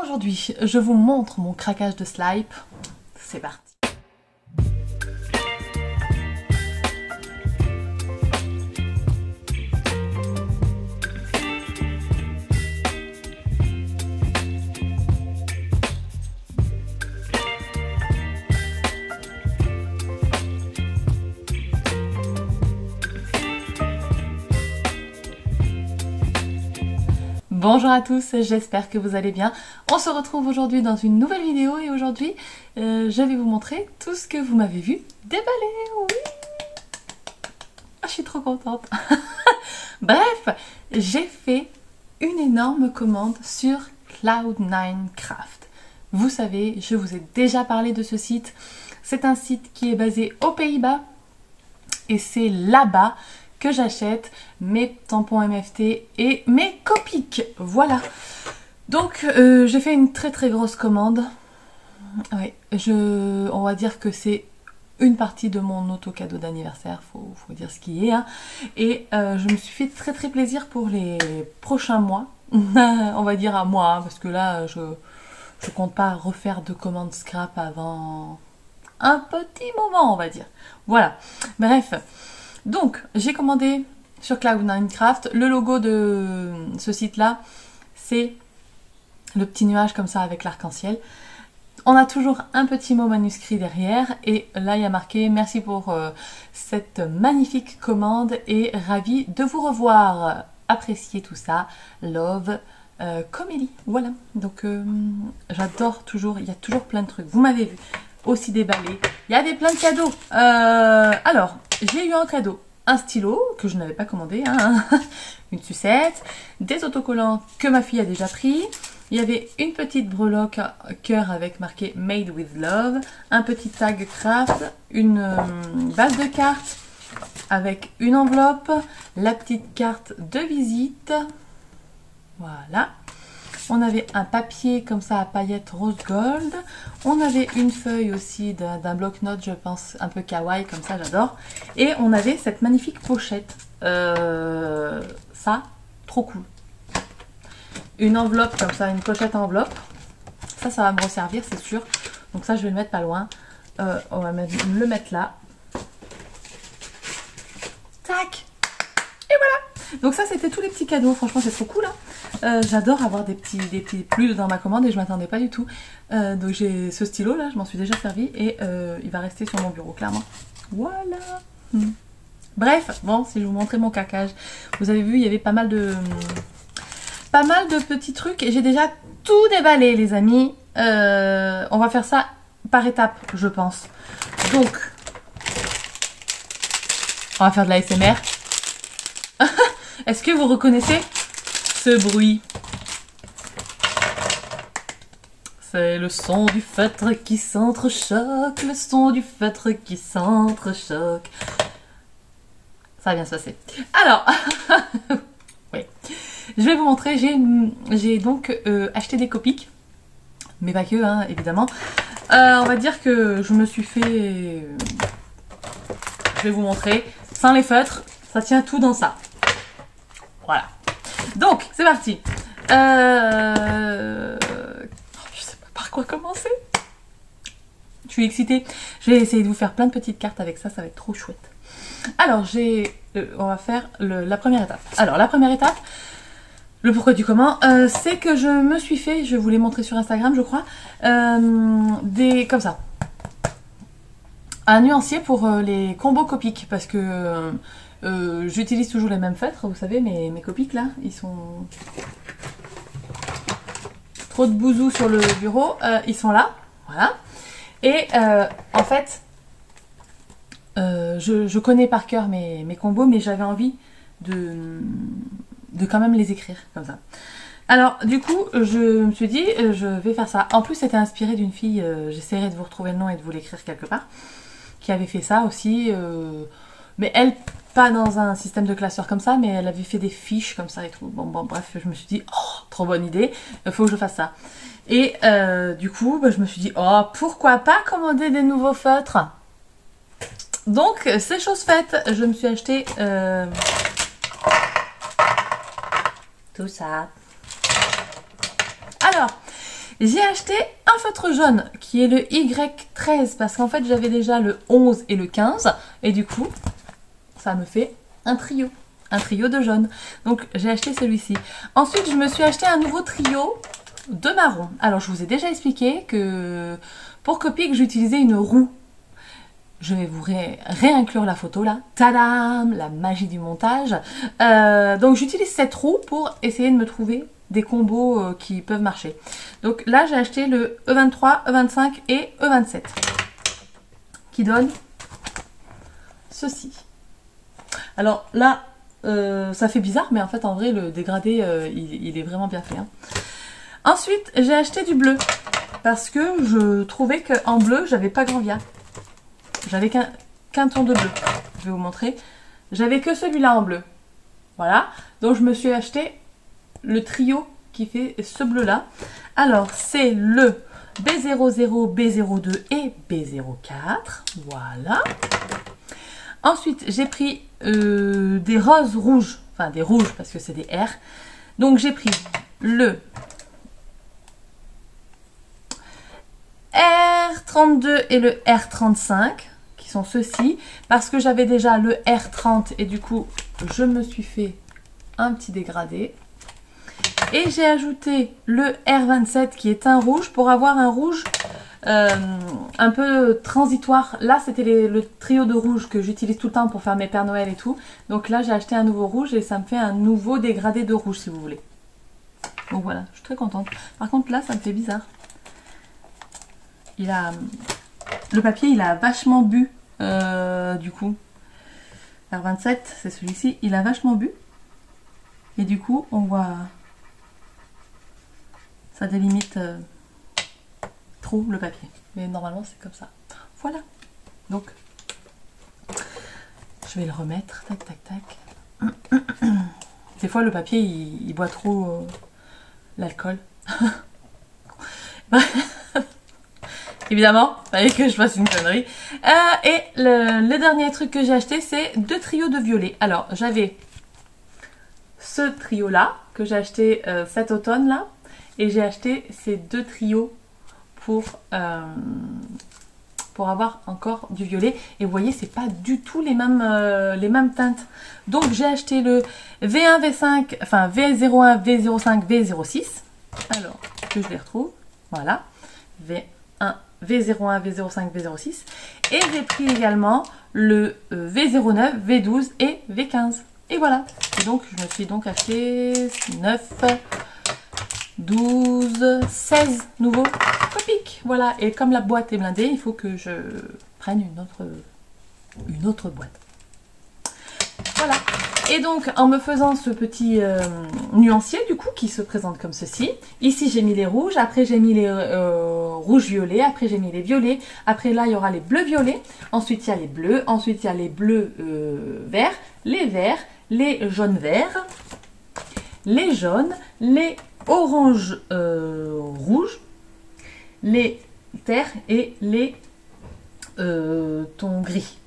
Aujourd'hui, je vous montre mon craquage de slime. C'est parti. Bonjour à tous, j'espère que vous allez bien. On se retrouve aujourd'hui dans une nouvelle vidéo et aujourd'hui, je vais vous montrer tout ce que vous m'avez vu déballer. Oui, je suis trop contente. Bref, j'ai fait une énorme commande sur Cloud9Craft. Vous savez, je vous ai déjà parlé de ce site. C'est un site qui est basé aux Pays-Bas et c'est là-bas que j'achète mes tampons MFT et mes Copics. Voilà. Donc j'ai fait une très grosse commande. Oui, on va dire que c'est une partie de mon auto-cadeau d'anniversaire, faut dire ce qui est. Hein. Et je me suis fait très plaisir pour les prochains mois. On va dire à moi, hein, parce que là, je compte pas refaire de commandes scrap avant un petit moment, on va dire. Voilà. Bref. Donc, j'ai commandé sur Cloud9Craft. Le logo de ce site-là, c'est le petit nuage comme ça avec l'arc-en-ciel. On a toujours un petit mot manuscrit derrière. Et là, il y a marqué « Merci pour cette magnifique commande et ravi de vous revoir. Appréciez tout ça. Love, Comélie. » Voilà. Donc, j'adore toujours. Il y a toujours plein de trucs. Vous m'avez vu. Aussi déballé. Il y avait plein de cadeaux. Alors, j'ai eu en cadeau un stylo que je n'avais pas commandé, hein, une sucette, des autocollants que ma fille a déjà pris. Il y avait une petite breloque cœur avec marqué Made with Love, un petit tag craft, une base de cartes avec une enveloppe, la petite carte de visite. Voilà. On avait un papier comme ça à paillettes rose gold. On avait une feuille aussi d'un bloc-notes, je pense, un peu kawaii, comme ça, j'adore. Et on avait cette magnifique pochette. Ça, trop cool. Une enveloppe comme ça, une pochette enveloppe. Ça va me resservir, c'est sûr. Donc ça, je vais le mettre pas loin. On va le mettre là. Tac! Et voilà! Donc ça, c'était tous les petits cadeaux. Franchement, c'est trop cool, hein. J'adore avoir des petits plus dans ma commande et je m'attendais pas du tout. Donc j'ai ce stylo là, je m'en suis déjà servi et il va rester sur mon bureau clairement. Voilà. Bref, bon, si je vous montrais mon craquage, vous avez vu, il y avait pas mal de petits trucs et j'ai déjà tout déballé les amis. On va faire ça par étapes, je pense. Donc, on va faire de la l'ASMR. Est-ce que vous reconnaissez ce bruit? C'est le son du feutre qui s'entrechoque, le son du feutre qui s'entrechoque. Ça va bien se passer. Alors, oui, je vais vous montrer, j'ai donc acheté des Copics, mais pas que, hein, évidemment. On va dire que je me suis fait, je vais vous montrer, sans les feutres, ça tient tout dans ça. Voilà. Donc, c'est parti. Je sais pas par quoi commencer. Je suis excitée. Je vais essayer de vous faire plein de petites cartes avec ça. Ça va être trop chouette. Alors, on va faire la première étape. Alors, la première étape, le pourquoi du comment, c'est que je me suis fait, je vous l'ai montré sur Instagram, je crois, comme ça. Un nuancier pour les combos Copics. Parce que... j'utilise toujours les mêmes feutres, vous savez, mes Copics là, ils sont trop de bouzous sur le bureau, ils sont là, voilà. Et en fait, je connais par cœur mes combos, mais j'avais envie de quand même les écrire comme ça. Alors du coup, je me suis dit, je vais faire ça. En plus, c'était inspiré d'une fille, j'essaierai de vous retrouver le nom et de vous l'écrire quelque part, qui avait fait ça aussi, mais elle... pas dans un système de classeur comme ça, mais elle avait fait des fiches comme ça et tout. Bon, bref, je me suis dit, oh, trop bonne idée, il faut que je fasse ça. Et du coup, bah, je me suis dit, oh, pourquoi pas commander des nouveaux feutres? Donc, c'est chose faite. Je me suis acheté tout ça. Alors, J'ai acheté un feutre jaune qui est le Y13 parce qu'en fait j'avais déjà le 11 et le 15 et du coup ça me fait un trio de jaune. Donc j'ai acheté celui-ci. Ensuite je me suis acheté un nouveau trio de marron. Alors je vous ai déjà expliqué que pour Copic j'utilisais une roue. Je vais vous réinclure la photo là. Tadam! La magie du montage. Donc j'utilise cette roue pour essayer de me trouver des combos qui peuvent marcher. Donc là j'ai acheté le E23, E25 et E27 qui donne ceci. Alors là ça fait bizarre mais en fait en vrai le dégradé il est vraiment bien fait. Hein. Ensuite j'ai acheté du bleu parce que je trouvais qu'en bleu j'avais pas grand bien. J'avais qu'un ton de bleu. Je vais vous montrer. J'avais que celui-là en bleu. Voilà. Donc je me suis acheté le trio qui fait ce bleu-là. Alors c'est le B00, B02 et B04. Voilà. Ensuite j'ai pris des roses rouges. Enfin des rouges parce que c'est des R. Donc j'ai pris le R32 et le R35 qui sont ceux-ci parce que j'avais déjà le R30 et du coup je me suis fait un petit dégradé et j'ai ajouté le R27 qui est un rouge pour avoir un rouge un peu transitoire. Là c'était le trio de rouge que j'utilise tout le temps pour faire mes Pères Noël et tout, donc là j'ai acheté un nouveau rouge et ça me fait un nouveau dégradé de rouge si vous voulez. Donc voilà, je suis très contente. Par contre là ça me fait bizarre. Le papier il a vachement bu du coup. R27 c'est celui-ci, il a vachement bu. Et du coup on voit ça délimite trop le papier. Mais normalement c'est comme ça. Voilà. Donc je vais le remettre. Tac tac tac. Des fois le papier il boit trop l'alcool. Évidemment, il fallait que je fasse une connerie. Et le dernier truc que j'ai acheté, c'est 2 trios de violets. Alors, j'avais ce trio-là, que j'ai acheté cet automne-là. Et j'ai acheté ces 2 trios pour avoir encore du violet. Et vous voyez, c'est pas du tout les mêmes teintes. Donc, j'ai acheté le V1, V5, enfin V01, V05, V06. Alors, que je les retrouve. Voilà. V1, V01, V05, V06 et j'ai pris également le V09, V12 et V15 et voilà. Et donc je me suis donc acheté 9, 12, 16 nouveaux Copic. Voilà, et comme la boîte est blindée, il faut que je prenne une autre boîte. Voilà. Et donc en me faisant ce petit nuancier du coup qui se présente comme ceci. Ici j'ai mis les rouges, après j'ai mis les rouges violets, après j'ai mis les violets, après là il y aura les bleus violets, ensuite il y a les bleus, ensuite il y a les bleus verts, les jaunes verts, les jaunes, les oranges rouges, les terres et les tons gris.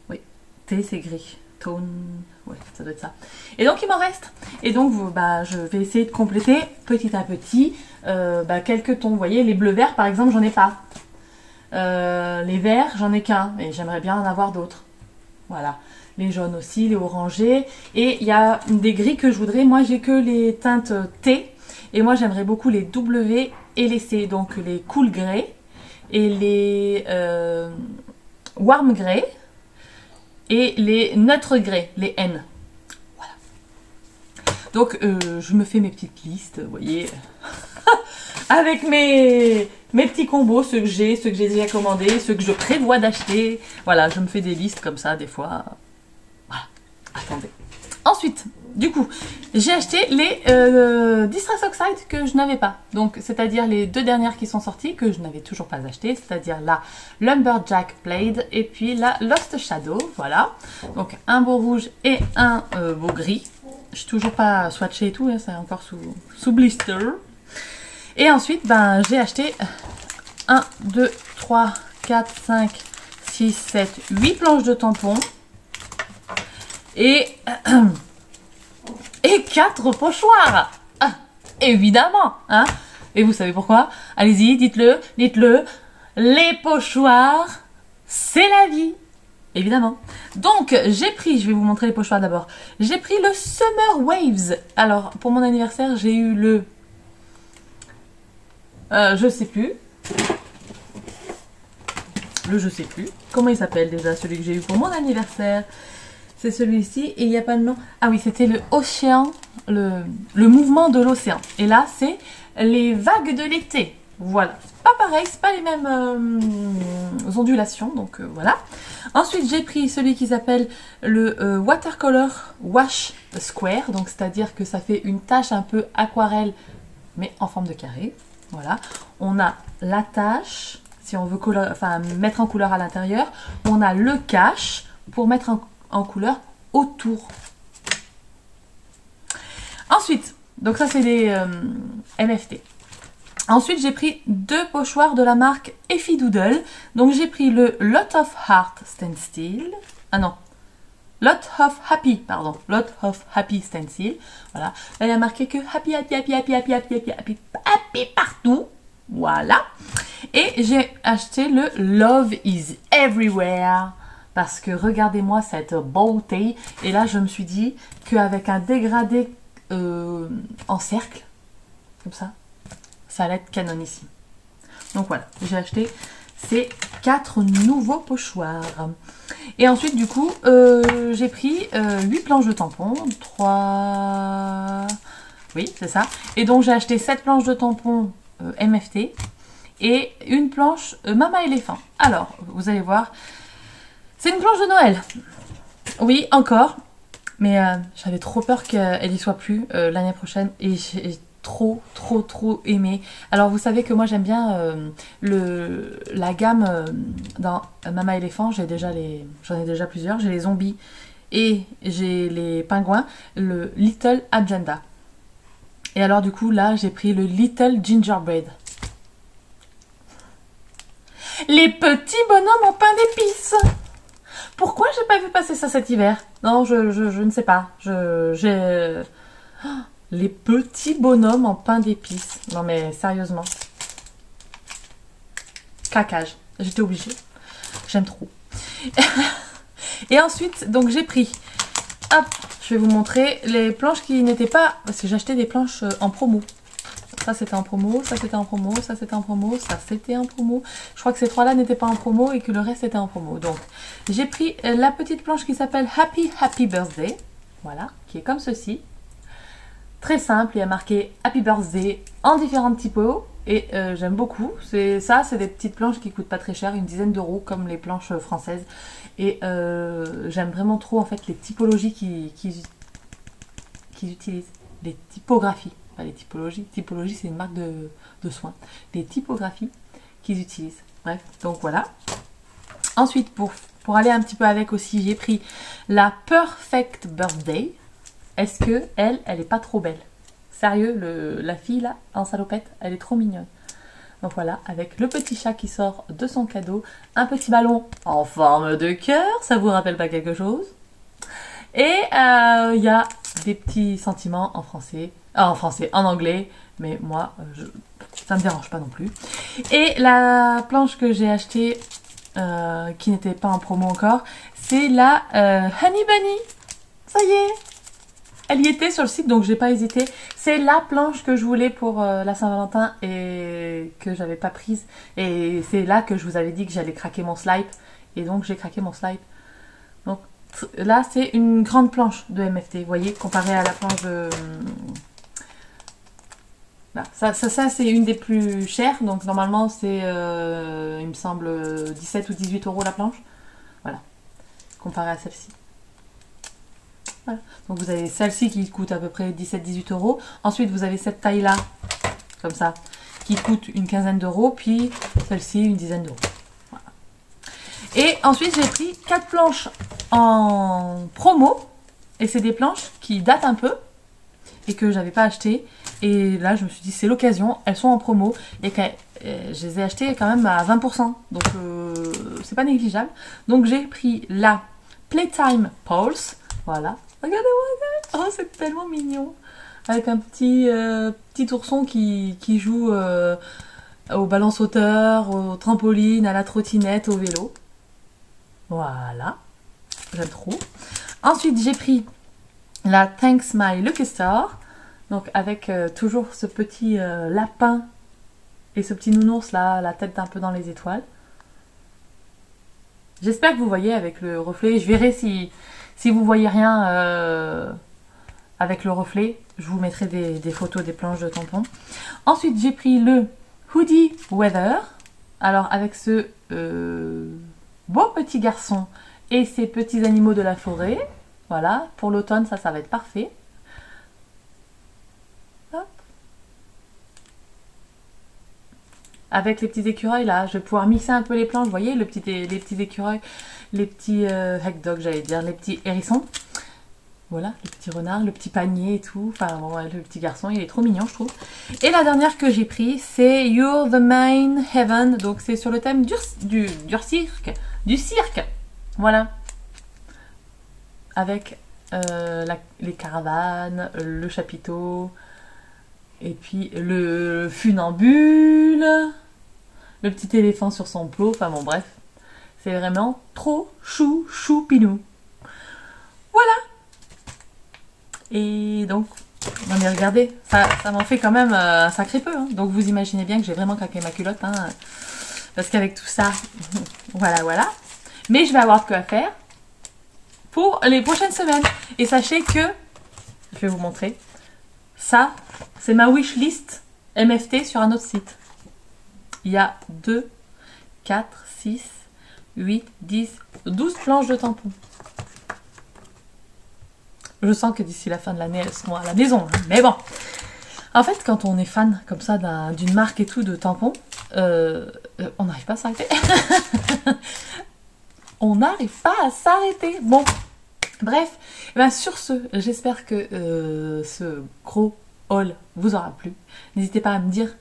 Oui, thé c'est gris. Tone, ouais, ça doit être ça. Et donc il m'en reste. Et donc je vais essayer de compléter petit à petit quelques tons. Vous voyez, les bleus verts par exemple, j'en ai pas. Les verts, j'en ai qu'un. Et j'aimerais bien en avoir d'autres. Voilà. Les jaunes aussi, les orangés. Et il y a des gris que je voudrais. Moi j'ai que les teintes T. Et moi j'aimerais beaucoup les W et les C. Donc les cool grey et les warm grey. Et les neutres grès, les N. Voilà. Donc, je me fais mes petites listes, vous voyez. Avec mes petits combos, ceux que j'ai déjà commandés, ceux que je prévois d'acheter. Voilà, je me fais des listes comme ça, des fois. Voilà. Attendez. Ensuite, du coup, j'ai acheté les Distress Oxide que je n'avais pas. Donc, c'est-à-dire les 2 dernières qui sont sorties, que je n'avais toujours pas achetées. C'est-à-dire la Lumberjack Blade et puis la Lost Shadow. Voilà. Donc, un beau rouge et un beau gris. Je suis toujours pas swatché et tout, hein, c'est encore sous blister. Et ensuite, j'ai acheté 1, 2, 3, 4, 5, 6, 7, 8 planches de tampons. Et 4 pochoirs. Ah, évidemment, hein. Et vous savez pourquoi? Allez-y, dites-le, dites-le. Les pochoirs, c'est la vie. Évidemment. Donc, j'ai pris, je vais vous montrer les pochoirs d'abord. J'ai pris le Summer Waves. Alors, pour mon anniversaire, j'ai eu le... je sais plus. Je sais plus. Comment il s'appelle déjà, celui que j'ai eu pour mon anniversaire? C'est celui-ci et il n'y a pas de nom. Ah oui, c'était le océan, le mouvement de l'océan. Et là, c'est les vagues de l'été. Voilà. C'est pas pareil, c'est pas les mêmes ondulations. Donc voilà. Ensuite, j'ai pris celui qui s'appelle le Watercolor Wash Square. Donc c'est-à-dire que ça fait une tache un peu aquarelle, mais en forme de carré. Voilà. On a la tache, si on veut mettre en couleur à l'intérieur. On a le cache pour mettre en couleur autour. Ensuite, donc ça c'est des MFT. Ensuite, j'ai pris deux pochoirs de la marque Effie Doodle. Donc j'ai pris le Lot of Heart Stencil. Ah non, Lot of Happy, pardon. Lot of Happy Stencil. Voilà. Là, il y a marqué que happy, happy, happy, happy, happy, happy, happy, happy, happy partout. Voilà. Et j'ai acheté le Love is Everywhere. Parce que regardez-moi cette beauté. Et là, je me suis dit qu'avec un dégradé en cercle, comme ça allait être canonissime. Donc voilà, j'ai acheté ces 4 nouveaux pochoirs. Et ensuite, du coup, j'ai pris 8 planches de tampons. 3... Oui, c'est ça. Et donc, j'ai acheté 7 planches de tampons MFT. Et une planche Mama Éléphant. Alors, vous allez voir... C'est une planche de Noël. Oui, encore. Mais j'avais trop peur qu'elle y soit plus l'année prochaine. Et j'ai trop aimé. Alors, vous savez que moi, j'aime bien la gamme dans Mama Éléphant. J'en ai déjà plusieurs. J'ai les zombies et j'ai les pingouins. Le Little Agenda. Et alors, du coup, là, j'ai pris le Little Gingerbread. Les petits bonhommes en pain d'épices. Pourquoi j'ai pas vu passer ça cet hiver? Non, je ne sais pas. Les petits bonhommes en pain d'épices. Non mais sérieusement. Craquage. J'étais obligée. J'aime trop. Et ensuite, donc j'ai pris... Hop, je vais vous montrer les planches qui n'étaient pas... Parce que j'ai acheté des planches en promo. Ça c'était en promo, ça c'était en promo, ça c'était en promo, ça c'était en promo. Je crois que ces 3-là n'étaient pas en promo et que le reste était en promo. Donc j'ai pris la petite planche qui s'appelle Happy Happy Birthday. Voilà, qui est comme ceci. Très simple, il y a marqué Happy Birthday en différentes typos. Et j'aime beaucoup. C'est des petites planches qui coûtent pas très cher, une dizaine d'euros comme les planches françaises. Et j'aime vraiment trop en fait les typologies qu'ils utilisent. Les typographies. Les typologies. Typologie, c'est une marque de soins. Les typographies qu'ils utilisent. Bref, donc voilà. Ensuite, pour aller un petit peu avec aussi, j'ai pris la Perfect Birthday. Est-ce que elle est pas trop belle? Sérieux, la fille là, en salopette, elle est trop mignonne. Donc voilà, avec le petit chat qui sort de son cadeau, un petit ballon en forme de cœur, ça vous rappelle pas quelque chose? Et il y a des petits sentiments en français, en anglais, mais moi, ça me dérange pas non plus. Et la planche que j'ai achetée, qui n'était pas en promo encore, c'est la Honey Bunny. Ça y est, elle y était sur le site, donc j'ai pas hésité. C'est la planche que je voulais pour la Saint-Valentin et que j'avais pas prise. Et c'est là que je vous avais dit que j'allais craquer mon slide. Et donc j'ai craqué mon slide. Donc là, c'est une grande planche de MFT, vous voyez, comparée à la planche de... Là, ça c'est une des plus chères, donc normalement c'est, il me semble, 17 ou 18 euros la planche. Voilà, comparée à celle-ci. Voilà. Donc vous avez celle-ci qui coûte à peu près 17-18 euros. Ensuite, vous avez cette taille-là, comme ça, qui coûte une quinzaine d'euros, puis celle-ci une dizaine d'euros. Voilà. Et ensuite, j'ai pris 4 planches en promo, et c'est des planches qui datent un peu et que j'avais pas acheté. Et là, je me suis dit, c'est l'occasion, elles sont en promo et je les ai achetées quand même à 20%, donc c'est pas négligeable. Donc j'ai pris la Playtime Pulse, voilà. Regardez-moi, oh c'est tellement mignon. avec un petit ourson qui joue au ballon sauteur, au trampoline, à la trottinette, au vélo. Voilà, j'aime trop. Ensuite, j'ai pris la Thanks My Lucky Star, donc avec toujours ce petit lapin et ce petit nounours là, la tête un peu dans les étoiles. J'espère que vous voyez avec le reflet. Je verrai si vous voyez rien avec le reflet. Je vous mettrai des photos des planches de tampons. Ensuite, j'ai pris le Hoodie Weather. Alors, avec ce beau petit garçon et ses petits animaux de la forêt. Voilà, pour l'automne, ça va être parfait. Hop. Avec les petits écureuils là, je vais pouvoir mixer un peu les planches. Vous voyez, les petits écureuils, les petits hack dogs, j'allais dire, les petits hérissons. Voilà, le petit renard, le petit panier et tout. Enfin, bon, le petit garçon, il est trop mignon, je trouve. Et la dernière que j'ai pris, c'est You're the Main Heaven. Donc, c'est sur le thème du cirque. Du cirque. Voilà. Avec les caravanes, le chapiteau, et puis le funambule, le petit éléphant sur son plot. Enfin, bon, bref. C'est vraiment trop choupinou. Voilà. Et donc, non mais regardez, ça m'en fait quand même un sacré peu. Hein. Donc vous imaginez bien que j'ai vraiment craqué ma culotte. Hein, parce qu'avec tout ça, voilà. Mais je vais avoir de quoi faire pour les prochaines semaines. Et sachez que, je vais vous montrer, ça, c'est ma wishlist MFT sur un autre site. Il y a 2, 4, 6, 8, 10, 12 planches de tampons. Je sens que d'ici la fin de l'année, elles seront à la maison. Hein. Mais bon, en fait, quand on est fan comme ça d'une marque et tout de tampons, on n'arrive pas à s'arrêter. On n'arrive pas à s'arrêter. Bon, bref, ben sur ce, j'espère que ce gros haul vous aura plu. N'hésitez pas à me dire,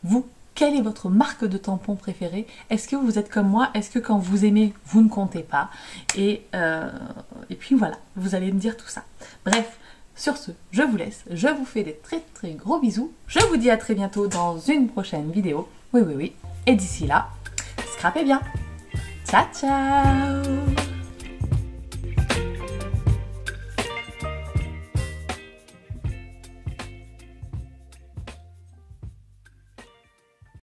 vous, quelle est votre marque de tampon préférée? Est-ce que vous êtes comme moi? Est-ce que quand vous aimez, vous ne comptez pas? Et puis voilà, vous allez me dire tout ça. Bref, sur ce, je vous laisse. Je vous fais des très gros bisous. Je vous dis à très bientôt dans une prochaine vidéo. Oui. Et d'ici là, scrapez bien. Ciao, ciao!